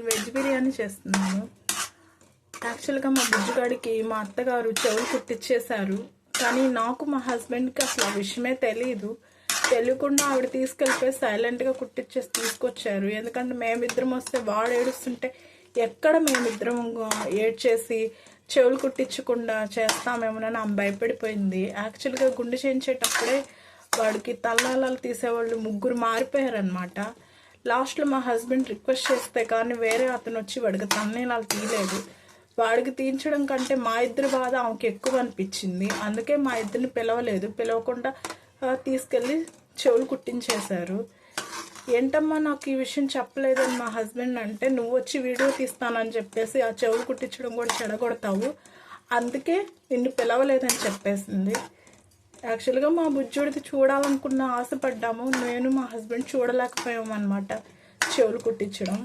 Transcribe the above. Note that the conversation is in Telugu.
వెజ్ బిర్యానీ చేస్తున్నాను. యాక్చువల్గా మా బుజ్జిగాడికి మా అత్తగారు చెవులు కుట్టించేశారు. కానీ నాకు మా హస్బెండ్కి అసలు ఆ విషయమే తెలియకుండా ఆవిడ తీసుకెళ్ళిపోయి సైలెంట్గా కుట్టించేసి తీసుకొచ్చారు. ఎందుకంటే మేమిద్దరం వస్తే వాడు ఏడుస్తుంటే ఎక్కడ మేమిద్దరం ఏడ్చేసి చెవులు కుట్టించకుండా చేస్తామేమోనని ఆమె భయపడిపోయింది. యాక్చువల్గా గుండె చేయించేటప్పుడే వాడికి తలనాళాలు తీసేవాళ్ళు 3 మారిపోయారనమాట. లాస్ట్లో మా హస్బెండ్ రిక్వెస్ట్ చేస్తే కానీ వేరే అతను వచ్చి వాడికి తలనీలాలు తీయలేదు. వాడికి తీయించడం కంటే మా ఇద్దరి బాధ ఆమెకి ఎక్కువ అనిపించింది. అందుకే మా ఇద్దరిని పిలవకుండా తీసుకెళ్ళి చెవులు కుట్టించేశారు. ఏంటమ్మా నాకు ఈ విషయం చెప్పలేదని మా హస్బెండ్ అంటే, నువ్వు వచ్చి వీడియో తీస్తానని చెప్పేసి ఆ చెవులు కుట్టించడం కూడా చెడగొడతావు, అందుకే నిన్ను పిలవలేదని చెప్పేసింది. యాక్చువల్గా మా బుజ్జుడిది చూడాలనుకున్న ఆశపడ్డాము. నేను మా హస్బెండ్ చూడలేకపోయాము అనమాట చెవులు కుట్టించడం.